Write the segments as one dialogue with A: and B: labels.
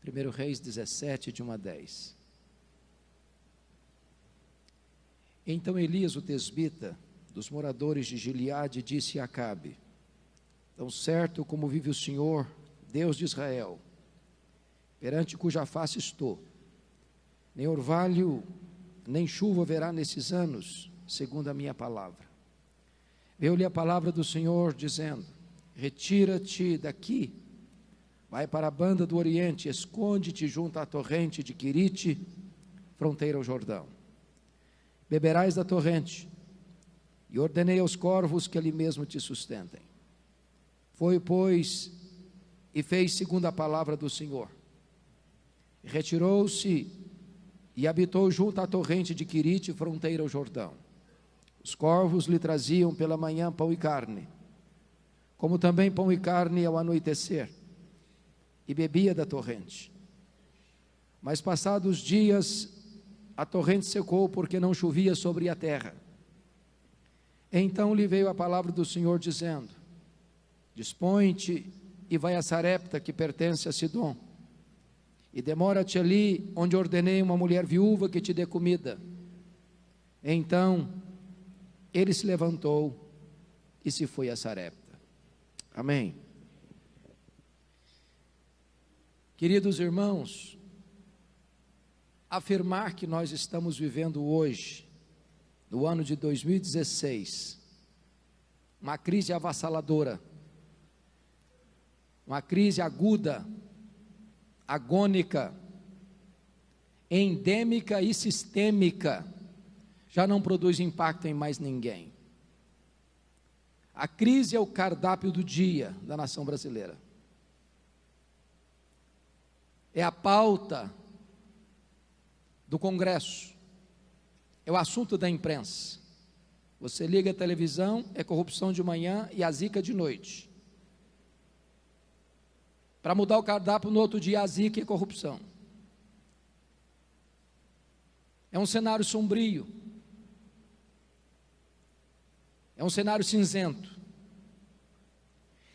A: 1 Reis 17, de 1 a 10. Então Elias, o tesbita, dos moradores de Gileade, disse a Acabe: tão certo como vive o Senhor, Deus de Israel, perante cuja face estou, nem orvalho, nem chuva haverá nesses anos, segundo a minha palavra. Veio-lhe a palavra do Senhor, dizendo: retira-te daqui, vai para a banda do Oriente, esconde-te junto à torrente de Quirite, fronteira ao Jordão. Beberás da torrente, e ordenei aos corvos que ali mesmo te sustentem. Foi, pois, e fez segundo a palavra do Senhor. Retirou-se e habitou junto à torrente de Quirite, fronteira ao Jordão. Os corvos lhe traziam pela manhã pão e carne, como também pão e carne ao anoitecer, e bebia da torrente. Mas passados dias, a torrente secou, porque não chovia sobre a terra. Então lhe veio a palavra do Senhor, dizendo: dispõe-te e vai a Sarepta, que pertence a Sidom, e demora-te ali, onde ordenei uma mulher viúva que te dê comida. Então ele se levantou e se foi a Sarepta. Amém. Queridos irmãos, afirmar que nós estamos vivendo hoje, no ano de 2016, uma crise avassaladora, uma crise aguda, agônica, endêmica e sistêmica, já não produz impacto em mais ninguém. A crise é o cardápio do dia da nação brasileira. É a pauta do Congresso, é o assunto da imprensa. Você liga a televisão, é corrupção de manhã e a zica de noite. Para mudar o cardápio, no outro dia a zica e a corrupção. É um cenário sombrio, é um cenário cinzento.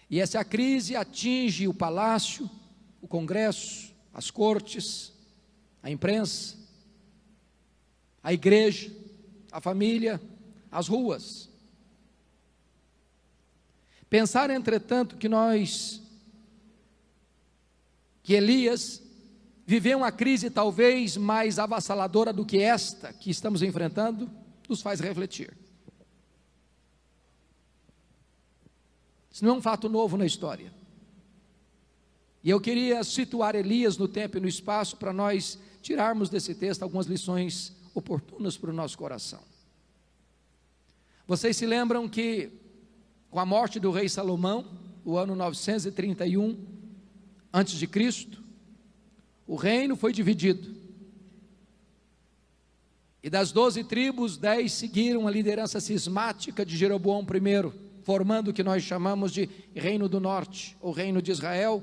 A: E essa crise atinge o palácio, o Congresso, as cortes, a imprensa, a igreja, a família, as ruas. Pensar, entretanto, que Elias viveu uma crise talvez mais avassaladora do que esta que estamos enfrentando, nos faz refletir. Isso não é um fato novo na história. E eu queria situar Elias no tempo e no espaço para nós tirarmos desse texto algumas lições oportunas para o nosso coração. Vocês se lembram que com a morte do rei Salomão, o ano 931 antes de Cristo, o reino foi dividido. E das 12 tribos, 10 seguiram a liderança cismática de Jeroboão I, formando o que nós chamamos de Reino do Norte, ou Reino de Israel,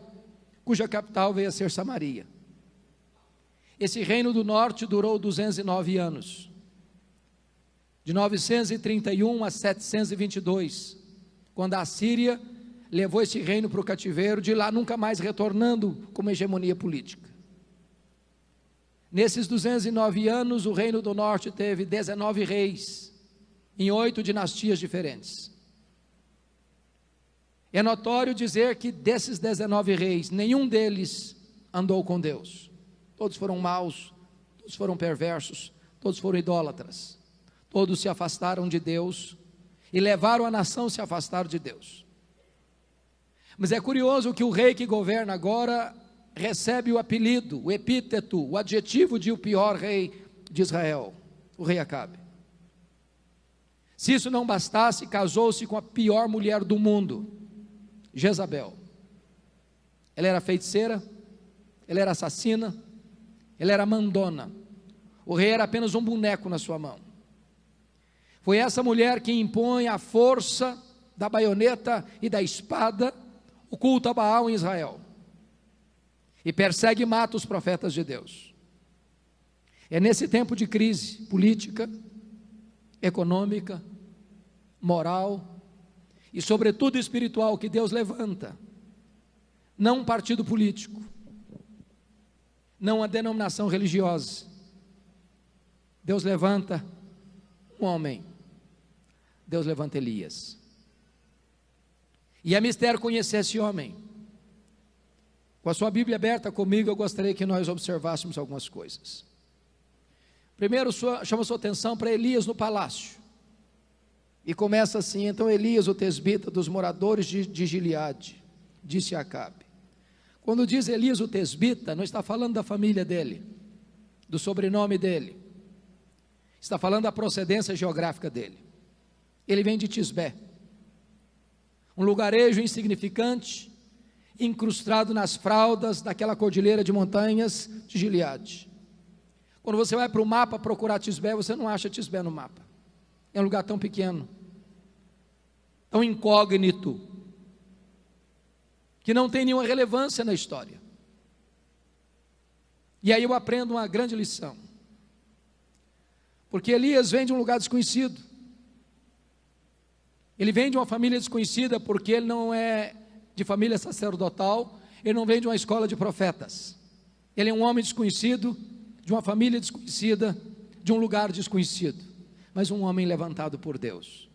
A: cuja capital veio a ser Samaria. Esse Reino do Norte durou 209 anos, de 931 a 722, quando a Síria levou esse reino para o cativeiro, de lá nunca mais retornando como hegemonia política. Nesses 209 anos, o Reino do Norte teve 19 reis, em 8 dinastias diferentes. É notório dizer que desses 19 reis, nenhum deles andou com Deus. Todos foram maus, todos foram perversos, todos foram idólatras. Todos se afastaram de Deus e levaram a nação a se afastar de Deus. Mas é curioso que o rei que governa agora recebe o apelido, o epíteto, o adjetivo de o pior rei de Israel, o rei Acabe. Se isso não bastasse, casou-se com a pior mulher do mundo, Jezabel. Ela era feiticeira, ela era assassina, ela era mandona. O rei era apenas um boneco na sua mão. Foi essa mulher que impõe a força da baioneta e da espada, o culto a Baal em Israel, e persegue e mata os profetas de Deus. É nesse tempo de crise política, econômica, moral e sobretudo espiritual que Deus levanta, não um partido político, não uma denominação religiosa. Deus levanta um homem, Deus levanta Elias, e é mistério conhecer esse homem. Com a sua Bíblia aberta comigo, eu gostaria que nós observássemos algumas coisas. Primeiro, chama sua atenção para Elias no palácio, e começa assim: então Elias, o tesbita dos moradores de Gileade, disse a Acabe. Quando diz Elias o tesbita, não está falando da família dele, do sobrenome dele, está falando da procedência geográfica dele. Ele vem de Tisbé, um lugarejo insignificante, incrustado nas fraldas daquela cordilheira de montanhas de Gileade. Quando você vai para o mapa procurar Tisbé, você não acha Tisbé no mapa. É um lugar tão pequeno, tão incógnito, que não tem nenhuma relevância na história. E aí eu aprendo uma grande lição, porque Elias vem de um lugar desconhecido. Ele vem de uma família desconhecida, porque ele não é de família sacerdotal, ele não vem de uma escola de profetas. Ele é um homem desconhecido, de uma família desconhecida, de um lugar desconhecido, mas um homem levantado por Deus.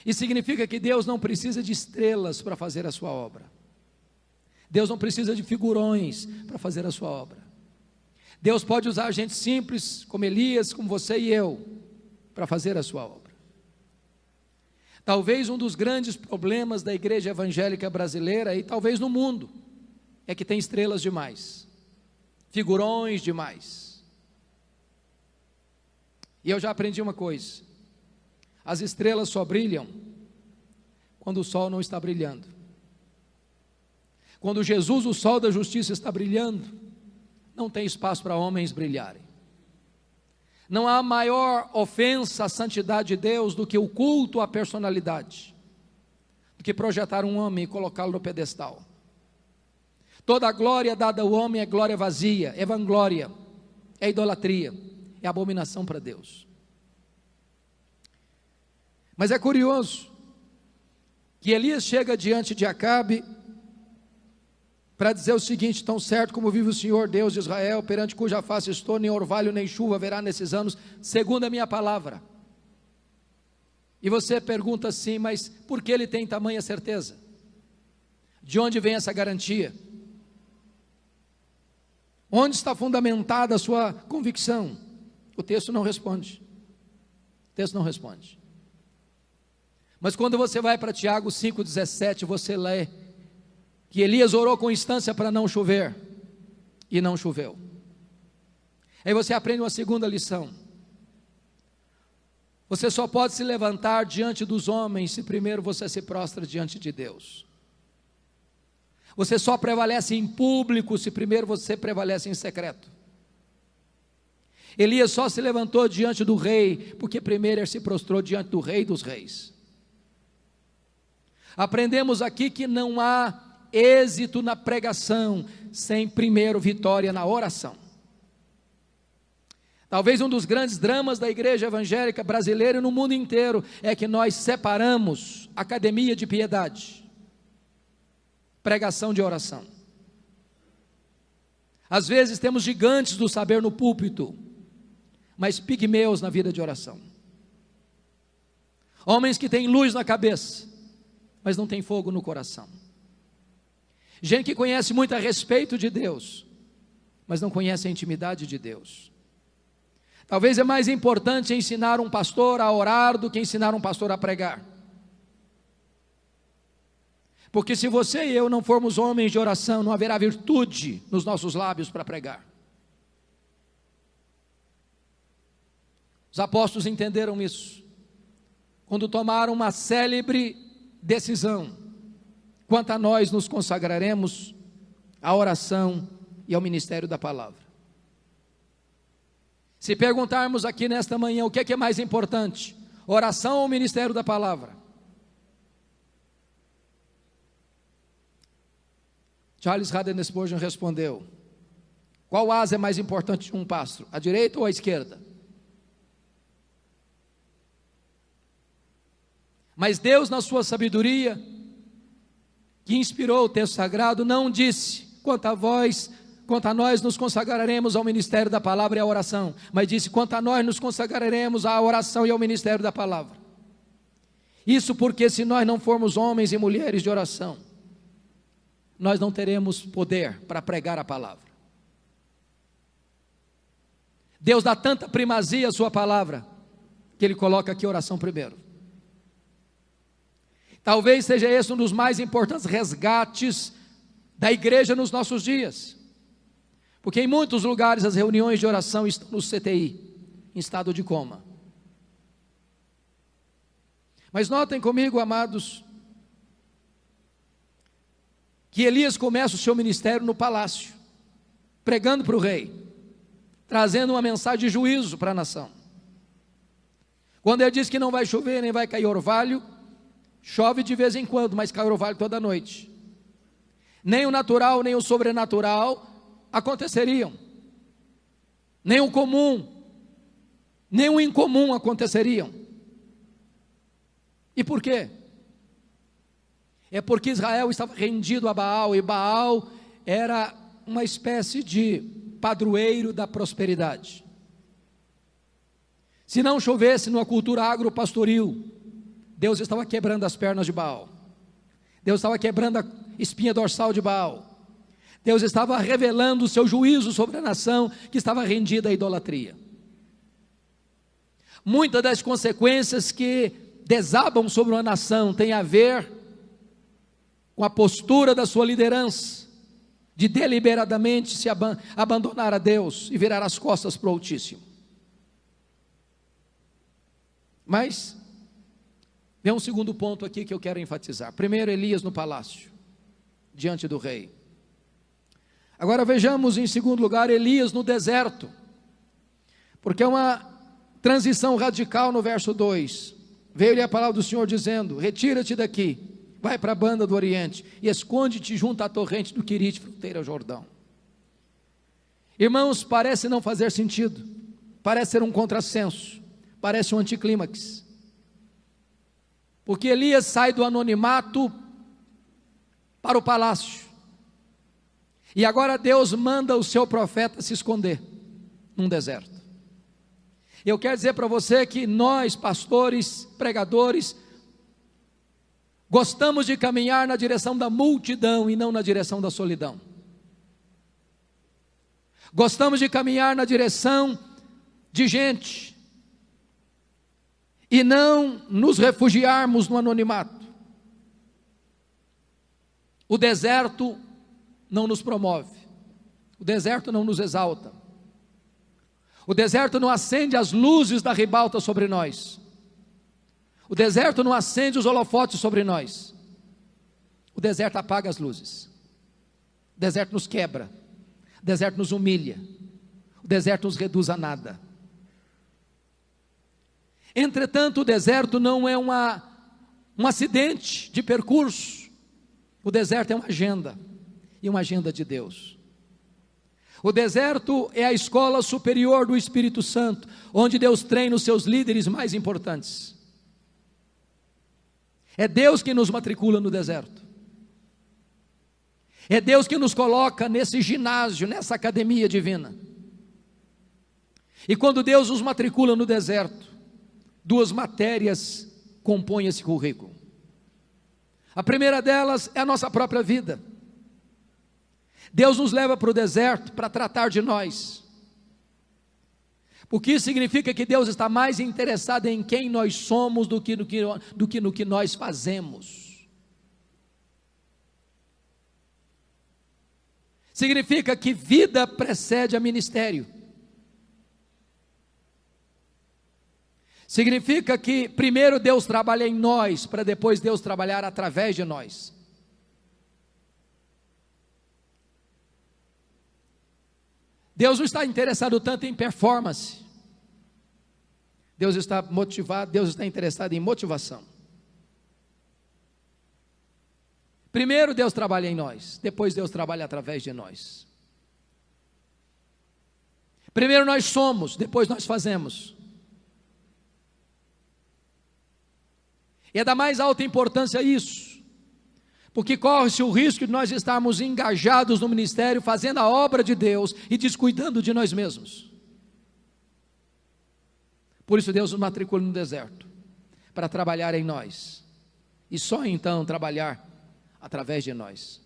A: Isso significa que Deus não precisa de estrelas para fazer a sua obra. Deus não precisa de figurões para fazer a sua obra. Deus pode usar gente simples, como Elias, como você e eu, para fazer a sua obra. Talvez um dos grandes problemas da igreja evangélica brasileira, e talvez no mundo, é que tem estrelas demais, figurões demais. E eu já aprendi uma coisa: as estrelas só brilham quando o sol não está brilhando. Quando Jesus, o sol da justiça, está brilhando, não tem espaço para homens brilharem. Não há maior ofensa à santidade de Deus do que o culto à personalidade, do que projetar um homem e colocá-lo no pedestal. Toda a glória dada ao homem é glória vazia, é vanglória, é idolatria, é abominação para Deus. Mas é curioso que Elias chega diante de Acabe para dizer o seguinte: tão certo como vive o Senhor Deus de Israel, perante cuja face estou, nem orvalho nem chuva haverá nesses anos, segundo a minha palavra. E você pergunta assim: mas por que ele tem tamanha certeza? De onde vem essa garantia? Onde está fundamentada a sua convicção? O texto não responde. O texto não responde. Mas quando você vai para Tiago 5,17, você lê que Elias orou com instância para não chover, e não choveu. Aí você aprende uma segunda lição: você só pode se levantar diante dos homens se primeiro você se prostra diante de Deus. Você só prevalece em público se primeiro você prevalece em secreto. Elias só se levantou diante do rei porque primeiro ele se prostrou diante do rei dos reis. Aprendemos aqui que não há êxito na pregação sem primeiro vitória na oração. Talvez um dos grandes dramas da igreja evangélica brasileira e no mundo inteiro é que nós separamos academia de piedade, pregação de oração. Às vezes temos gigantes do saber no púlpito, mas pigmeus na vida de oração. Homens que têm luz na cabeça, mas não têm fogo no coração. Gente que conhece muito a respeito de Deus, mas não conhece a intimidade de Deus. Talvez é mais importante ensinar um pastor a orar do que ensinar um pastor a pregar. Porque se você e eu não formos homens de oração, não haverá virtude nos nossos lábios para pregar. Os apóstolos entenderam isso, quando tomaram uma célebre decisão: quanto a nós nos consagraremos à oração e ao ministério da palavra. Se perguntarmos aqui nesta manhã o que é mais importante, oração ou ministério da palavra? Charles Haddon Spurgeon respondeu: qual asa é mais importante de um pássaro, a direita ou a esquerda? Mas Deus, na sua sabedoria, que inspirou o texto sagrado, não disse: quanto quanto a nós nos consagraremos ao ministério da palavra e à oração, mas disse, quanto a nós nos consagraremos à oração e ao ministério da palavra. Isso porque se nós não formos homens e mulheres de oração, nós não teremos poder para pregar a palavra. Deus dá tanta primazia à sua palavra, que Ele coloca aqui a oração primeiro. Talvez seja esse um dos mais importantes resgates da igreja nos nossos dias, porque em muitos lugares as reuniões de oração estão no CTI, em estado de coma. Mas notem comigo, amados, que Elias começa o seu ministério no palácio, pregando para o rei, trazendo uma mensagem de juízo para a nação. Quando ele diz que não vai chover, nem vai cair orvalho, chove de vez em quando, mas cai orvalho toda noite. Nem o natural, nem o sobrenatural aconteceriam. Nem o comum, nem o incomum aconteceriam. E por quê? É porque Israel estava rendido a Baal, e Baal era uma espécie de padroeiro da prosperidade. Se não chovesse numa cultura agropastoril, Deus estava quebrando as pernas de Baal. Deus estava quebrando a espinha dorsal de Baal. Deus estava revelando o seu juízo sobre a nação que estava rendida à idolatria. Muitas das consequências que desabam sobre uma nação têm a ver com a postura da sua liderança, de deliberadamente se abandonar a Deus e virar as costas para o Altíssimo. Mas tem um segundo ponto aqui que eu quero enfatizar. Primeiro, Elias no palácio, diante do rei. Agora vejamos em segundo lugar, Elias no deserto, porque é uma transição radical no verso 2. Veio-lhe a palavra do Senhor dizendo, retira-te daqui, vai para a banda do Oriente, e esconde-te junto à torrente do Querite, fronteira ao Jordão. Irmãos, parece não fazer sentido, parece ser um contrassenso, parece um anticlímax, porque Elias sai do anonimato para o palácio, e agora Deus manda o seu profeta se esconder num deserto. Eu quero dizer para você que nós, pastores, pregadores, gostamos de caminhar na direção da multidão e não na direção da solidão. Gostamos de caminhar na direção de gente e não nos refugiarmos no anonimato. O deserto não nos promove, o deserto não nos exalta. O deserto não acende as luzes da ribalta sobre nós. O deserto não acende os holofotes sobre nós. O deserto apaga as luzes. O deserto nos quebra. O deserto nos humilha. O deserto nos reduz a nada. Entretanto, o deserto não é um acidente de percurso. O deserto é uma agenda. E uma agenda de Deus. O deserto é a escola superior do Espírito Santo, onde Deus treina os seus líderes mais importantes. É Deus que nos matricula no deserto. É Deus que nos coloca nesse ginásio, nessa academia divina. E quando Deus nos matricula no deserto, duas matérias compõem esse currículo. A primeira delas é a nossa própria vida. Deus nos leva para o deserto para tratar de nós, porque isso significa que Deus está mais interessado em quem nós somos do que no que nós fazemos. Significa que vida precede a ministério. Significa que primeiro Deus trabalha em nós, para depois Deus trabalhar através de nós. Deus não está interessado tanto em performance. Deus está motivado, Deus está interessado em motivação. Primeiro Deus trabalha em nós, depois Deus trabalha através de nós. Primeiro nós somos, depois nós fazemos. E é da mais alta importância isso, Porque corre-se o risco de nós estarmos engajados no ministério, fazendo a obra de Deus e descuidando de nós mesmos. Por isso Deus nos matricula no deserto, para trabalhar em nós, e só então trabalhar através de nós.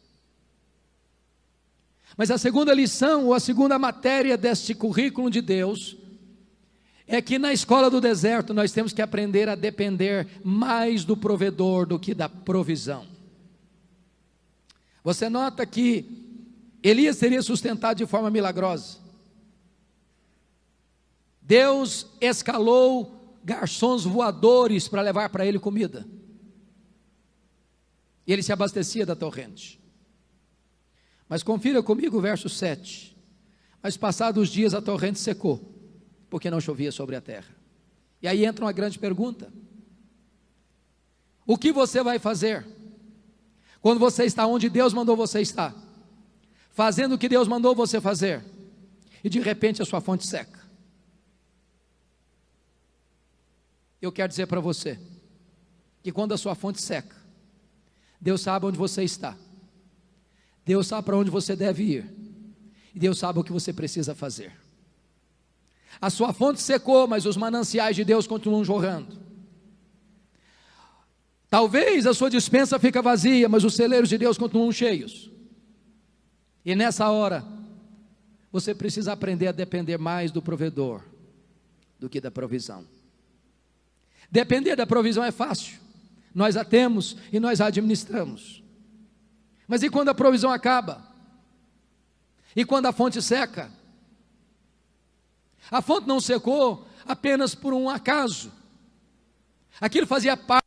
A: Mas a segunda lição, ou a segunda matéria deste currículo de Deus, é que na escola do deserto nós temos que aprender a depender mais do provedor do que da provisão. Você nota que Elias seria sustentado de forma milagrosa. Deus escalou garçons voadores para levar para ele comida. E ele se abastecia da torrente. Mas confira comigo o verso 7. Mas passados os dias a torrente secou, porque não chovia sobre a terra. E aí entra uma grande pergunta: o que você vai fazer quando você está onde Deus mandou você estar, fazendo o que Deus mandou você fazer, e de repente a sua fonte seca? Eu quero dizer para você que quando a sua fonte seca, Deus sabe onde você está, Deus sabe para onde você deve ir, e Deus sabe o que você precisa fazer. A sua fonte secou, mas os mananciais de Deus continuam jorrando. Talvez a sua despensa fica vazia, mas os celeiros de Deus continuam cheios. E nessa hora, você precisa aprender a depender mais do provedor do que da provisão. Depender da provisão é fácil, nós a temos e nós a administramos. Mas e quando a provisão acaba? E quando a fonte seca? A fonte não secou apenas por um acaso. Aquilo fazia parte.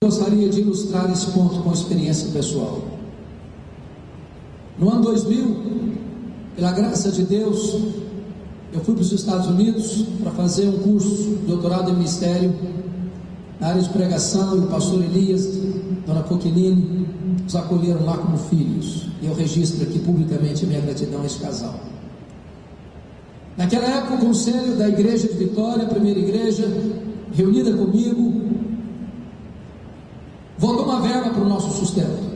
B: Gostaria de ilustrar esse ponto com experiência pessoal. No ano 2000, pela graça de Deus, eu fui para os Estados Unidos para fazer um curso de doutorado em ministério na área de pregação, e o pastor Elias, dona Coqueline, nos acolheram lá como filhos, e eu registro aqui publicamente a minha gratidão a esse casal. Naquela época, o conselho da igreja de Vitória, a primeira igreja, reunida comigo, votou uma verba para o nosso sustento.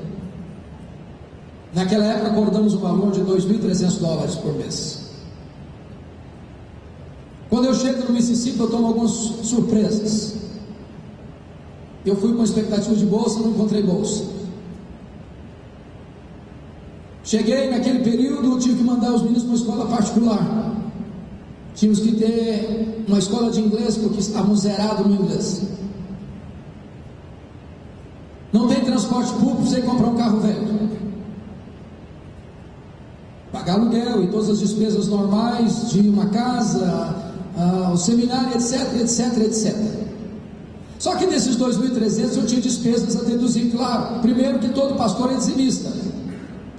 B: Naquela época acordamos o valor de $2.300 por mês. Quando eu chego no Mississippi, eu tomo algumas surpresas. Eu fui com expectativa de bolsa, não encontrei bolsa. Cheguei naquele período, eu tive que mandar os meninos para uma escola particular. Tínhamos que ter uma escola de inglês, porque estávamos zerados no inglês. Não tem transporte público, você comprar um carro velho, pagar aluguel e todas as despesas normais de uma casa, o seminário, etc, etc, etc. Só que desses 2.300 eu tinha despesas a deduzir, claro. Primeiro, que todo pastor é dizimista,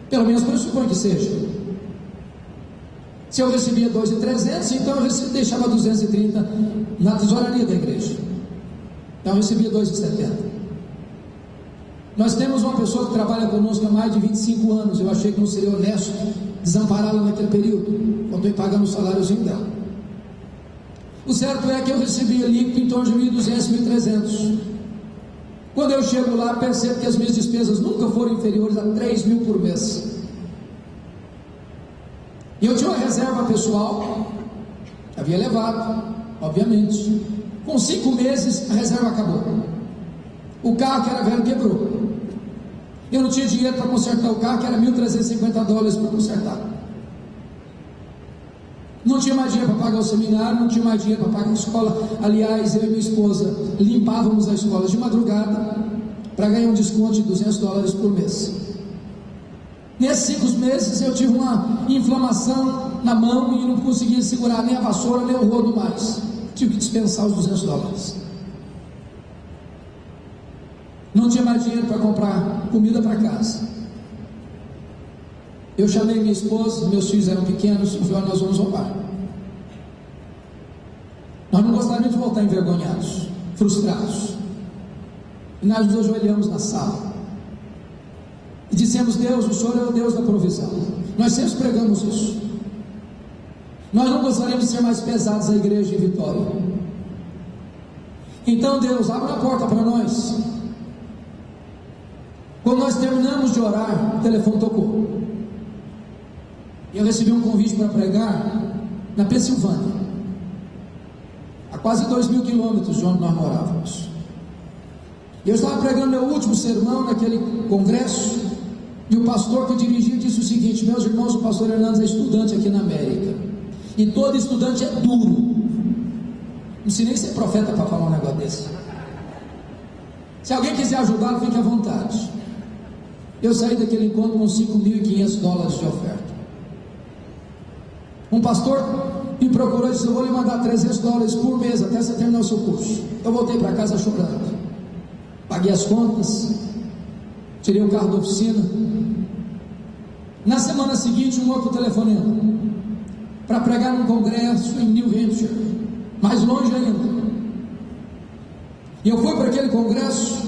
B: pelo menos pressupõe que seja. Se eu recebia 2.300, então eu deixava 230 na tesouraria da igreja. Então eu recebia 2.70. Nós temos uma pessoa que trabalha conosco há mais de 25 anos. Eu achei que não seria honesto desampará-la naquele período, quando eu pagando o saláriozinho dela. O certo é que eu recebia líquido em torno de 1.200, 1.300. Quando eu chego lá, percebo que as minhas despesas nunca foram inferiores a 3.000 por mês. E eu tinha uma reserva pessoal, havia levado, obviamente. Com 5 meses, a reserva acabou. O carro que era velho quebrou. Eu não tinha dinheiro para consertar o carro, que era $1.350 para consertar. Não tinha mais dinheiro para pagar o seminário, não tinha mais dinheiro para pagar a escola. Aliás, eu e minha esposa limpávamos a escola de madrugada para ganhar um desconto de $200 por mês. Nesses 5 meses eu tive uma inflamação na mão e não conseguia segurar nem a vassoura nem o rodo mais. Tive que dispensar os $200. Não tinha mais dinheiro para comprar comida para casa. Eu chamei minha esposa, meus filhos eram pequenos, e falei: nós vamos roubar. Nós não gostaríamos de voltar envergonhados, frustrados. E nós nos ajoelhamos na sala. e dissemos: Deus, o Senhor é o Deus da provisão. Nós sempre pregamos isso. Nós não gostaríamos de ser mais pesados a igreja em Vitória. Então, Deus, abre a porta para nós. Quando nós terminamos de orar, o telefone tocou. Eu recebi um convite para pregar na Pensilvânia, a quase 2.000 quilômetros de onde nós morávamos. Eu estava pregando meu último sermão naquele congresso, e o pastor que dirigia disse o seguinte: meus irmãos, o pastor Hernandes é estudante aqui na América, e todo estudante é duro. Não sei nem ser profeta para falar um negócio desse. Se alguém quiser ajudá-lo, fique à vontade. Eu saí daquele encontro com $5.500 de oferta. Um pastor me procurou e disse: eu vou lhe mandar $300 por mês até você terminar o seu curso. Eu voltei para casa chorando. Paguei as contas, tirei o carro da oficina. Na semana seguinte, um outro telefonema para pregar num congresso em New Hampshire, mais longe ainda. E eu fui para aquele congresso,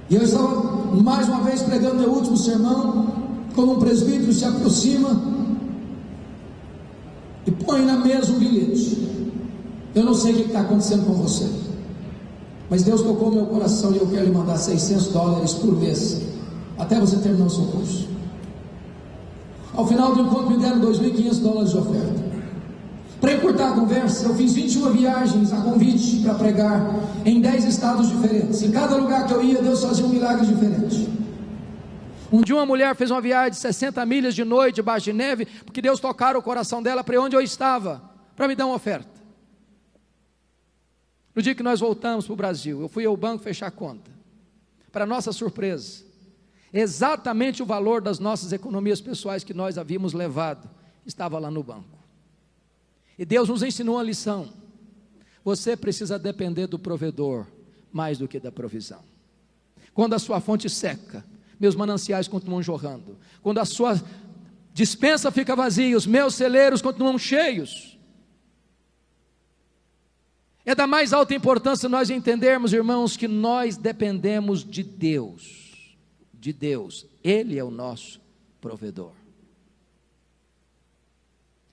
B: e eu estava mais uma vez pregando meu último sermão, quando um presbítero se aproxima e põe na mesa um bilhete. Eu não sei o que está acontecendo com você, mas Deus tocou meu coração e eu quero lhe mandar $600 por mês até você terminar o seu curso. Ao final do encontro me deram $2.500 de oferta. Para encurtar a conversa, eu fiz 21 viagens a convite para pregar em 10 estados diferentes. Em cada lugar que eu ia, Deus fazia um milagre diferente.
A: Um dia uma mulher fez uma viagem de 60 milhas de noite, debaixo de neve, porque Deus tocara o coração dela para onde eu estava, para me dar uma oferta. No dia que nós voltamos para o Brasil, eu fui ao banco fechar a conta. Para nossa surpresa, exatamente o valor das nossas economias pessoais que nós havíamos levado estava lá no banco. E Deus nos ensinou uma lição: você precisa depender do provedor mais do que da provisão. Quando a sua fonte seca, meus mananciais continuam jorrando. Quando a sua despensa fica vazia, os meus celeiros continuam cheios. É da mais alta importância nós entendermos, irmãos, que nós dependemos de Deus. De Deus, Ele é o nosso provedor.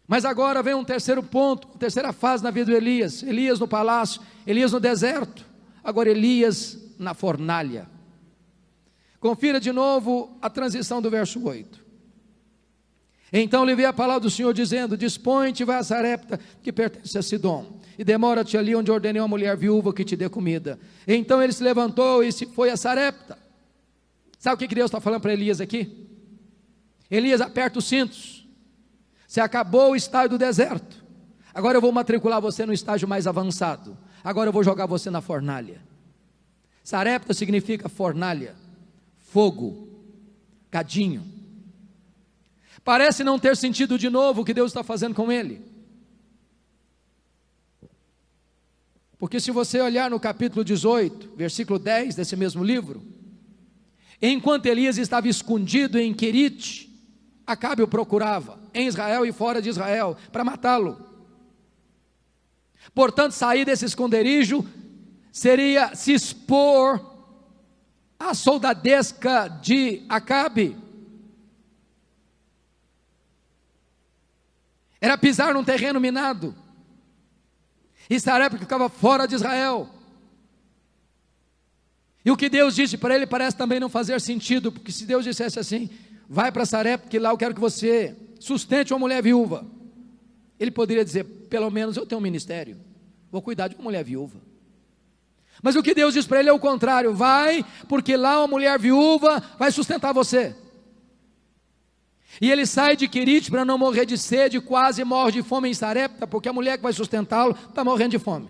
A: Mas agora vem um terceiro ponto, uma terceira fase na vida de Elias. Elias no palácio, Elias no deserto, agora Elias na fornalha. Confira de novo a transição do verso 8. Então lhe veio a palavra do Senhor dizendo: dispõe-te, vai a Sarepta, que pertence a Sidom, e demora-te ali onde ordenei uma mulher viúva que te dê comida. Então ele se levantou e se foi a Sarepta. Sabe o que Deus está falando para Elias aqui? Elias, aperta os cintos. Você acabou o estágio do deserto, agora eu vou matricular você no estágio mais avançado. Agora eu vou jogar você na fornalha. Sarepta significa fornalha, fogo, cadinho. Parece não ter sentido de novo o que Deus está fazendo com ele, porque se você olhar no capítulo 18, versículo 10 desse mesmo livro, enquanto Elias estava escondido em Querite, Acabe o procurava, em Israel e fora de Israel, para matá-lo. Portanto, sair desse esconderijo seria se expor à soldadesca de Acabe. Era pisar num terreno minado. E Sarepta ficava fora de Israel. E o que Deus disse para ele parece também não fazer sentido, porque se Deus dissesse assim: vai para Sarepta, que lá eu quero que você sustente uma mulher viúva, ele poderia dizer: pelo menos eu tenho um ministério, vou cuidar de uma mulher viúva. Mas o que Deus diz para ele é o contrário: vai, porque lá uma mulher viúva vai sustentar você. E ele sai de Querite para não morrer de sede, quase morre de fome em Sarepta, porque a mulher que vai sustentá-lo está morrendo de fome.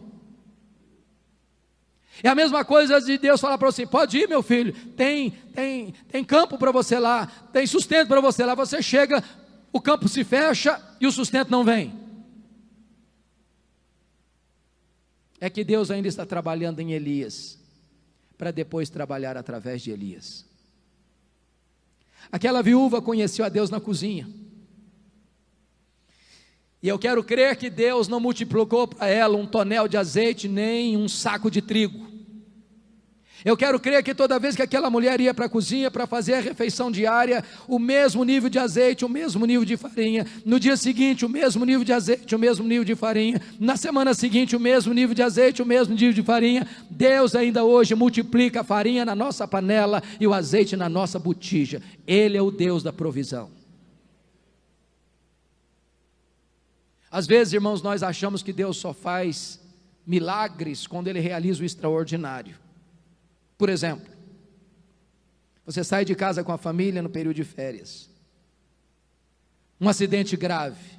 A: É a mesma coisa de Deus falar para você: pode ir, meu filho, tem campo para você lá, tem sustento para você lá. Você chega, o campo se fecha e o sustento não vem. É que Deus ainda está trabalhando em Elias, para depois trabalhar através de Elias. Aquela viúva conheceu a Deus na cozinha, e eu quero crer que Deus não multiplicou para ela um tonel de azeite, nem um saco de trigo. Eu quero crer que toda vez que aquela mulher ia para a cozinha para fazer a refeição diária, o mesmo nível de azeite, o mesmo nível de farinha, no dia seguinte o mesmo nível de azeite, o mesmo nível de farinha, na semana seguinte o mesmo nível de azeite, o mesmo nível de farinha. Deus ainda hoje multiplica a farinha na nossa panela e o azeite na nossa botija. Ele é o Deus da provisão. Às vezes, irmãos, nós achamos que Deus só faz milagres quando Ele realiza o extraordinário. Por exemplo, você sai de casa com a família no período de férias, um acidente grave,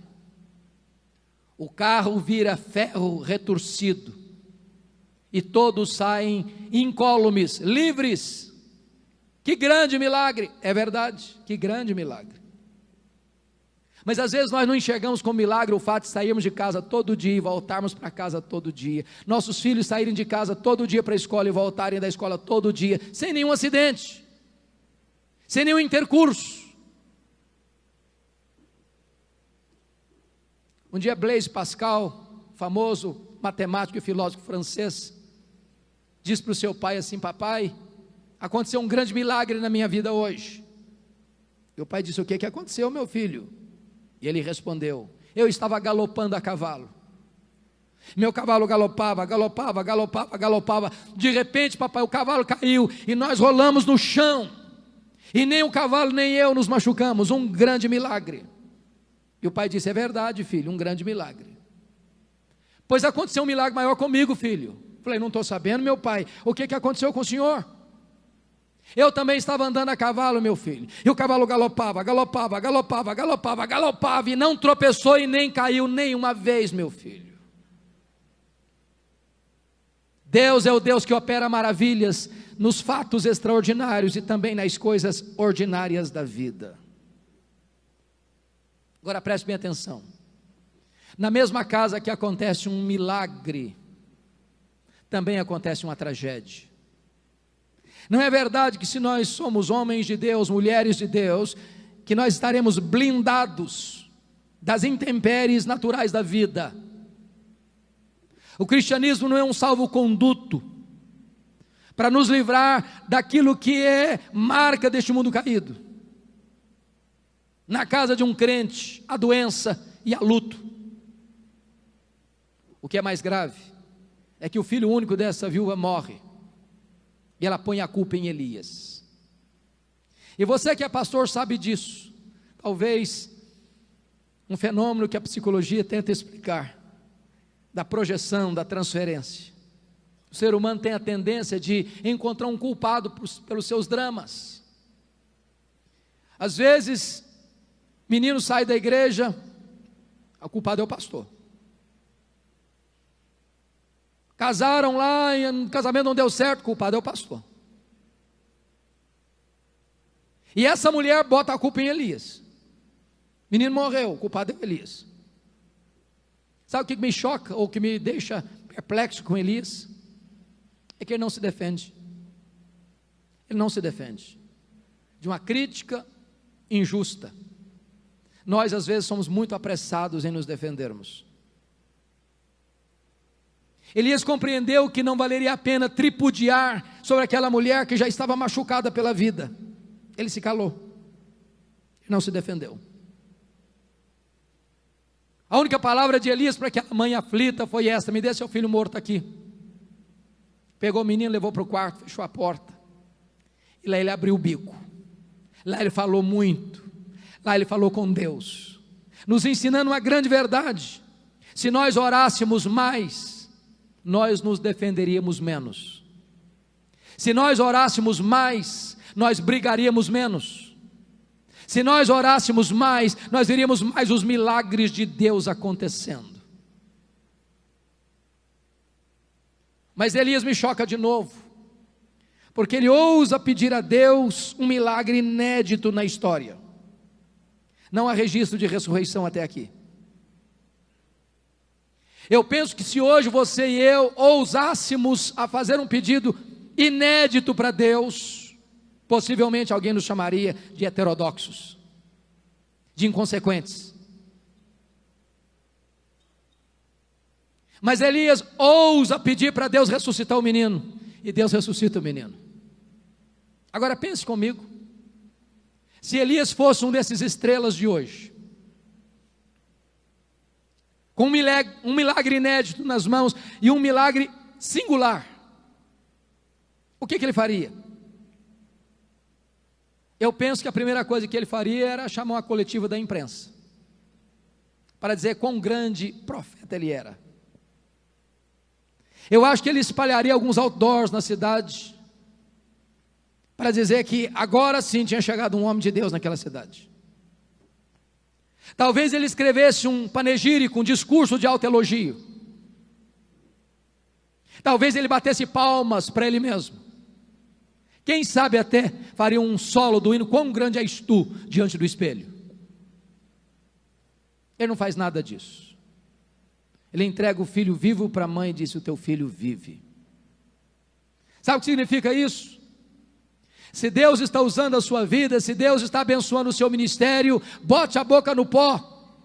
A: o carro vira ferro retorcido, e todos saem incólumes, livres. Que grande milagre! É verdade, que grande milagre. Mas às vezes nós não enxergamos como milagre o fato de sairmos de casa todo dia e voltarmos para casa todo dia. Nossos filhos saírem de casa todo dia para a escola e voltarem da escola todo dia, sem nenhum acidente, sem nenhum intercurso. Um dia Blaise Pascal, famoso matemático e filósofo francês, disse para o seu pai assim: papai, aconteceu um grande milagre na minha vida hoje. E o pai disse: o que aconteceu, meu filho? E ele respondeu: eu estava galopando a cavalo, meu cavalo galopava, galopava, galopava, galopava, de repente, papai, o cavalo caiu, e nós rolamos no chão, e nem o cavalo nem eu nos machucamos, um grande milagre. E o pai disse: é verdade, filho, um grande milagre. Pois aconteceu um milagre maior comigo, filho. Falei: não estou sabendo, meu pai, o que aconteceu com o senhor? Eu também estava andando a cavalo, meu filho, e o cavalo galopava, galopava, galopava, galopava, galopava, e não tropeçou e nem caiu nenhuma vez, meu filho. Deus é o Deus que opera maravilhas nos fatos extraordinários e também nas coisas ordinárias da vida. Agora preste bem atenção, na mesma casa que acontece um milagre, também acontece uma tragédia. Não é verdade que se nós somos homens de Deus, mulheres de Deus, que nós estaremos blindados das intempéries naturais da vida? O cristianismo não é um salvo-conduto para nos livrar daquilo que é marca deste mundo caído. Na casa de um crente, a doença e a luto. O que é mais grave é que o filho único dessa viúva morre, e ela põe a culpa em Elias. E você que é pastor sabe disso. Talvez um fenômeno que a psicologia tenta explicar, da projeção, da transferência. O ser humano tem a tendência de encontrar um culpado pelos seus dramas. Às vezes, menino sai da igreja, o culpado é o pastor. Casaram lá, e o casamento não deu certo, o culpado é o pastor. E essa mulher bota a culpa em Elias. O menino morreu, o culpado é Elias. Sabe o que me choca, ou que me deixa perplexo com Elias? É que ele não se defende. Ele não se defende de uma crítica injusta. Nós às vezes somos muito apressados em nos defendermos. Elias compreendeu que não valeria a pena tripudiar sobre aquela mulher que já estava machucada pela vida. Ele se calou, não se defendeu. A única palavra de Elias para aquela mãe aflita foi esta: me dê seu filho morto aqui. Pegou o menino, levou para o quarto, fechou a porta, e lá ele abriu o bico. Lá ele falou muito, lá ele falou com Deus, nos ensinando uma grande verdade: se nós orássemos mais, nós nos defenderíamos menos. Se nós orássemos mais, nós brigaríamos menos. Se nós orássemos mais, nós veríamos mais os milagres de Deus acontecendo. Mas Elias me choca de novo, porque ele ousa pedir a Deus um milagre inédito na história. Não há registro de ressurreição até aqui. Eu penso que se hoje você e eu ousássemos a fazer um pedido inédito para Deus, possivelmente alguém nos chamaria de heterodoxos, de inconsequentes. Mas Elias ousa pedir para Deus ressuscitar o menino, e Deus ressuscita o menino. Agora pense comigo, se Elias fosse um desses estrelas de hoje, com um milagre inédito nas mãos e um milagre singular, o que ele faria? Eu penso que a primeira coisa que ele faria era chamar uma coletiva da imprensa, para dizer quão grande profeta ele era. Eu acho que ele espalharia alguns outdoors na cidade, para dizer que agora sim tinha chegado um homem de Deus naquela cidade. Talvez ele escrevesse um panegírico, um discurso de alto elogio. Talvez ele batesse palmas para ele mesmo. Quem sabe até faria um solo do hino, quão grande és tu, diante do espelho. Ele não faz nada disso. Ele entrega o filho vivo para a mãe e disse: o teu filho vive. Sabe o que significa isso? Se Deus está usando a sua vida, se Deus está abençoando o seu ministério, bote a boca no pó,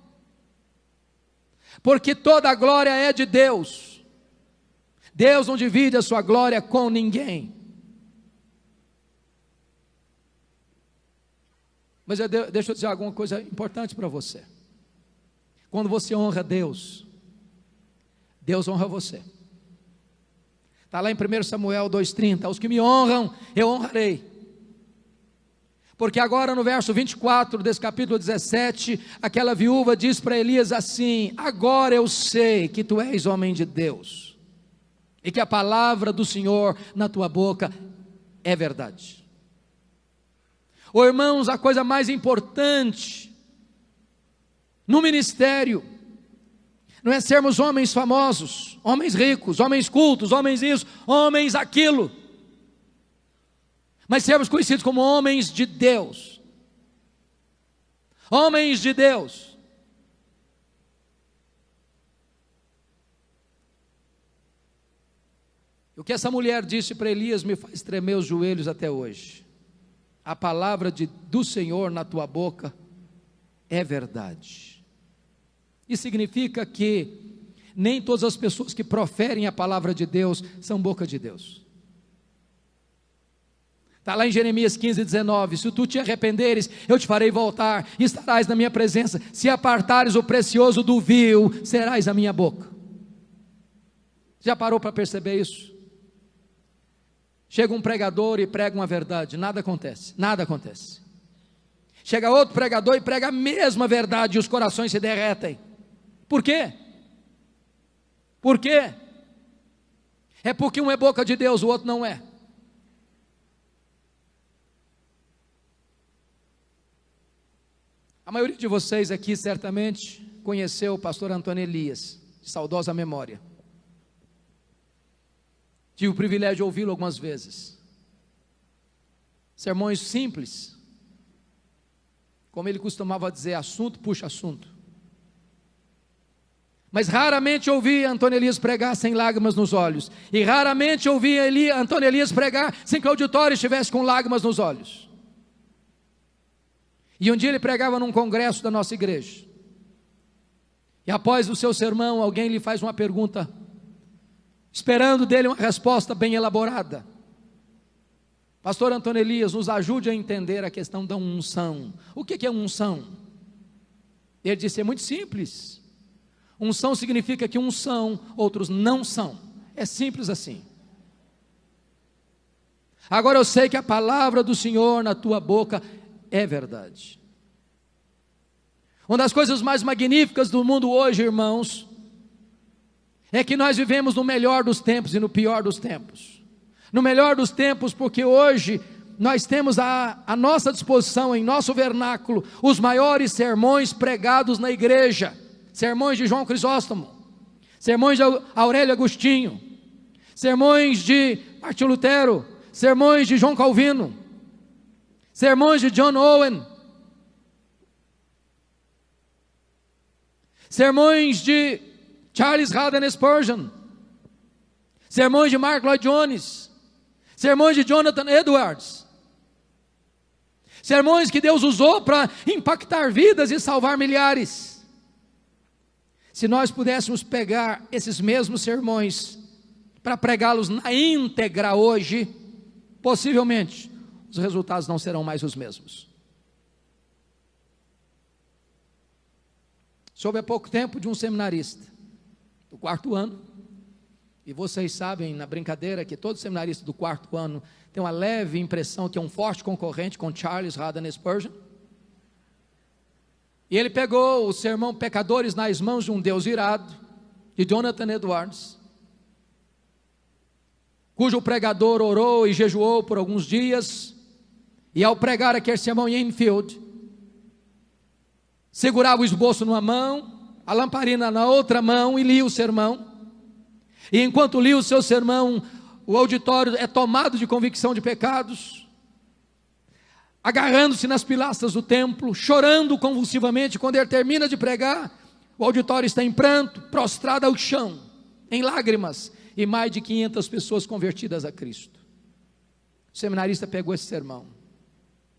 A: porque toda a glória é de Deus. Deus não divide a sua glória com ninguém. Mas deixa eu dizer alguma coisa importante para você. Quando você honra Deus, Deus honra você. Está lá em 1 Samuel 2,30, aos que me honram, eu honrarei. Porque agora no verso 24 desse capítulo 17, aquela viúva diz para Elias assim: agora eu sei que tu és homem de Deus, e que a palavra do Senhor na tua boca é verdade. Oh, irmãos, a coisa mais importante no ministério não é sermos homens famosos, homens ricos, homens cultos, homens isso, homens aquilo, mas sermos conhecidos como homens de Deus. Homens de Deus. O que essa mulher disse para Elias me faz tremer os joelhos até hoje. A palavra do Senhor na tua boca é verdade. Isso significa que nem todas as pessoas que proferem a palavra de Deus são boca de Deus. Está lá em Jeremias 15:19, se tu te arrependeres, eu te farei voltar, e estarás na minha presença, se apartares o precioso do vil, serás a minha boca. Já parou para perceber isso? Chega um pregador e prega uma verdade, nada acontece, nada acontece. Chega outro pregador e prega a mesma verdade, e os corações se derretem. Por quê? Por quê? É porque um é boca de Deus, o outro não é. A maioria de vocês aqui certamente conheceu o pastor Antônio Elias, de saudosa memória. Tive o privilégio de ouvi-lo algumas vezes. Sermões simples, como ele costumava dizer, assunto puxa assunto. Mas raramente ouvi Antônio Elias pregar sem lágrimas nos olhos, e raramente ouvi Antônio Elias pregar sem que o auditório estivesse com lágrimas nos olhos. E um dia ele pregava num congresso da nossa igreja, e após o seu sermão, alguém lhe faz uma pergunta, esperando dele uma resposta bem elaborada. Pastor Antônio Elias, nos ajude a entender a questão da unção. O que é unção? Ele disse: é muito simples. Unção significa que uns são, outros não são. É simples assim. Agora eu sei que a palavra do Senhor na tua boca é verdade. Uma das coisas mais magníficas do mundo hoje, irmãos, é que nós vivemos no melhor dos tempos e no pior dos tempos. No melhor dos tempos, porque hoje nós temos à nossa disposição, em nosso vernáculo, os maiores sermões pregados na igreja. Sermões de João Crisóstomo, sermões de Aurélio Agostinho, sermões de Martinho Lutero, sermões de João Calvino, sermões de John Owen, sermões de Charles Haddon Spurgeon, sermões de Mark Lloyd Jones, sermões de Jonathan Edwards, sermões que Deus usou para impactar vidas e salvar milhares. Se nós pudéssemos pegar esses mesmos sermões para pregá-los na íntegra hoje, possivelmente os resultados não serão mais os mesmos. Soube há pouco tempo de um seminarista do 4º ano, e vocês sabem na brincadeira que todo seminarista do 4º ano tem uma leve impressão que é um forte concorrente com Charles Haddon Spurgeon. E ele pegou o sermão Pecadores nas Mãos de um Deus Irado, de Jonathan Edwards, cujo pregador orou e jejuou por alguns dias, e ao pregar aquele sermão em Enfield, segurava o esboço numa mão, a lamparina na outra mão, e lia o sermão. E enquanto lia o seu sermão, o auditório é tomado de convicção de pecados, agarrando-se nas pilastras do templo, chorando convulsivamente. Quando ele termina de pregar, o auditório está em pranto, prostrado ao chão, em lágrimas, e mais de 500 pessoas convertidas a Cristo. O seminarista pegou esse sermão,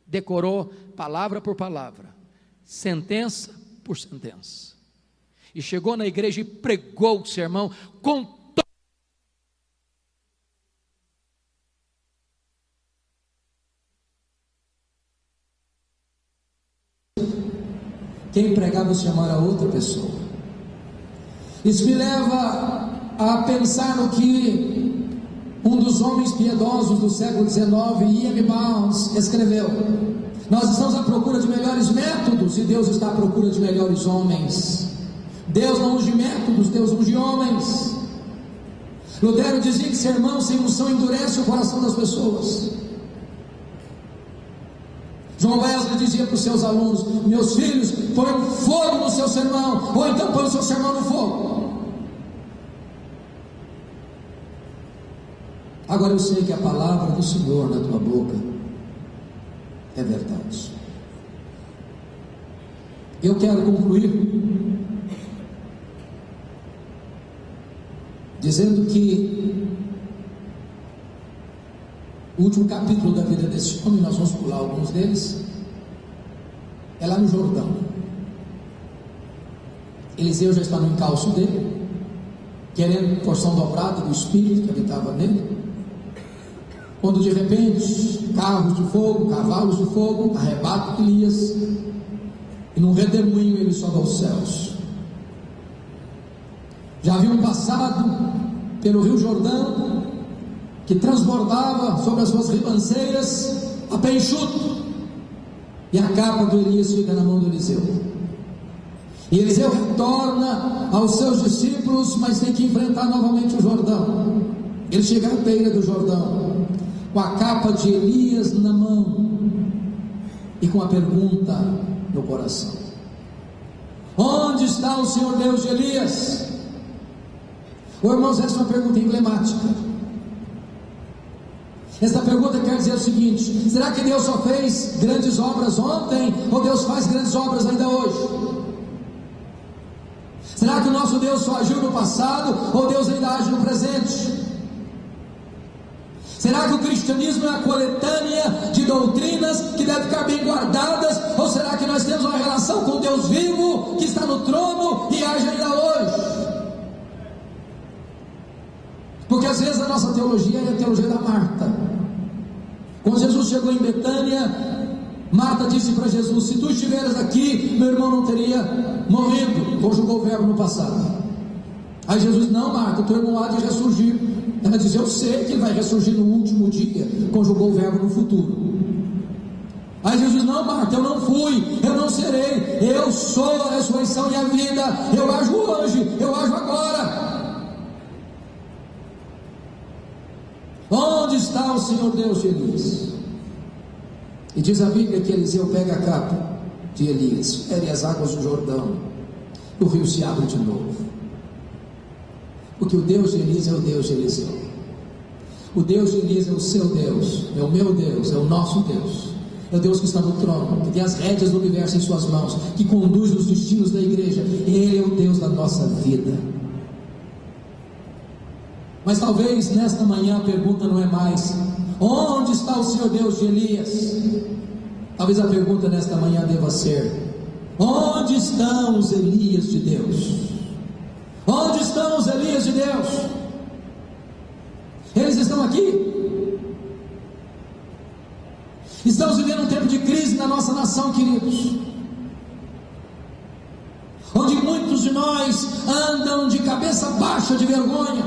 A: decorou palavra por palavra, sentença por sentença, e chegou na igreja e pregou o sermão com
B: quem pregava o sermão era outra pessoa. Isso me leva a pensar no que um dos homens piedosos do século XIX, Ian Bounds, escreveu: nós estamos à procura de melhores métodos, e Deus está à procura de melhores homens. Deus não unge métodos, Deus unge homens. Lutero dizia que sermão sem unção endurece o coração das pessoas. John Wesley dizia para os seus alunos: meus filhos, põe um fogo no seu sermão, ou então põe o seu sermão no fogo. Agora eu sei que a palavra do Senhor na tua boca é verdade. Eu quero concluir dizendo que o último capítulo da vida desse homem, nós vamos pular alguns deles, é lá no Jordão. Eliseu já está no encalço dele, querendo porção dobrada do Espírito que habitava nele, quando de repente carros de fogo, cavalos de fogo arrebatam Elias, e num redemoinho ele sobe aos céus. Já haviam passado pelo rio Jordão, que transbordava sobre as suas ribanceiras a pé enxuto, e a capa do Elias fica na mão do Eliseu. E Eliseu retorna aos seus discípulos, mas tem que enfrentar novamente o Jordão. Ele chega à beira do Jordão, com a capa de Elias na mão, e com a pergunta no coração: onde está o Senhor Deus de Elias? Ô irmãos, essa é uma pergunta emblemática. Essa pergunta quer dizer o seguinte: será que Deus só fez grandes obras ontem, ou Deus faz grandes obras ainda hoje? Será que o nosso Deus só agiu no passado, ou Deus ainda age no presente? Será que o cristianismo é uma coletânea de doutrinas que devem ficar bem guardadas, ou será que nós temos uma relação com Deus vivo, que está no trono e age ainda hoje? Porque às vezes a nossa teologia é a teologia da Marta. Quando Jesus chegou em Betânia, Marta disse para Jesus: se tu estiveras aqui, meu irmão não teria morrido. Conjugou o verbo no passado. Aí Jesus: não, Marta, teu irmão há de ressurgir. Ela diz: eu sei que ele vai ressurgir no último dia. Conjugou o verbo no futuro. Aí Jesus: não, Marta, eu não fui, eu não serei, eu sou a ressurreição e a vida, eu ajo hoje, eu ajo agora. Onde está o Senhor Deus de Elias? E diz a Bíblia que Eliseu pega a capa de Elias, fere as águas do Jordão, o rio se abre de novo. Porque o Deus de Elias é o Deus de Eliseu. O Deus de Elias é o seu Deus, é o meu Deus, é o nosso Deus. É o Deus que está no trono, que tem as rédeas do universo em suas mãos, que conduz os destinos da igreja. Ele é o Deus da nossa vida. Mas talvez nesta manhã a pergunta não é mais: onde está o Senhor Deus de Elias? Talvez a pergunta nesta manhã deva ser: onde estão os Elias de Deus? Onde estão os Elias de Deus? Eles estão aqui. Estamos vivendo um tempo de crise na nossa nação, queridos, onde muitos de nós andam de cabeça baixa de vergonha,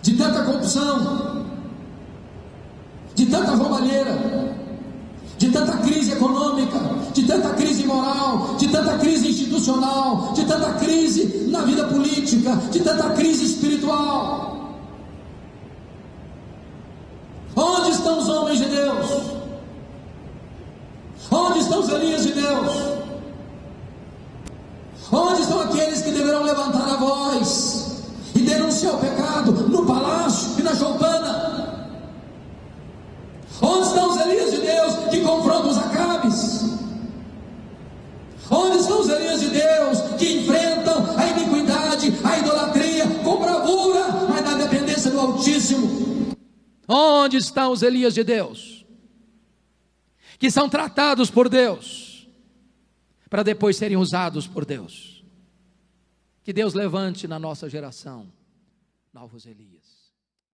B: de tanta corrupção, de tanta roubalheira, de tanta crise econômica, de tanta crise moral, de tanta crise institucional, de tanta crise na vida política, de tanta crise espiritual. Onde estão os homens de Deus? Onde estão os Elias de Deus? Onde estão aqueles que deverão levantar a voz e denunciar o pecado no palácio e na choupana? Onde estão os Elias de Deus que confrontam os Acabes? Onde estão os Elias de Deus que enfrentam a iniquidade, a idolatria com bravura, mas na dependência do Altíssimo?
A: Onde estão os Elias de Deus que são tratados por Deus para depois serem usados por Deus? Que Deus levante na nossa geração novos Elias.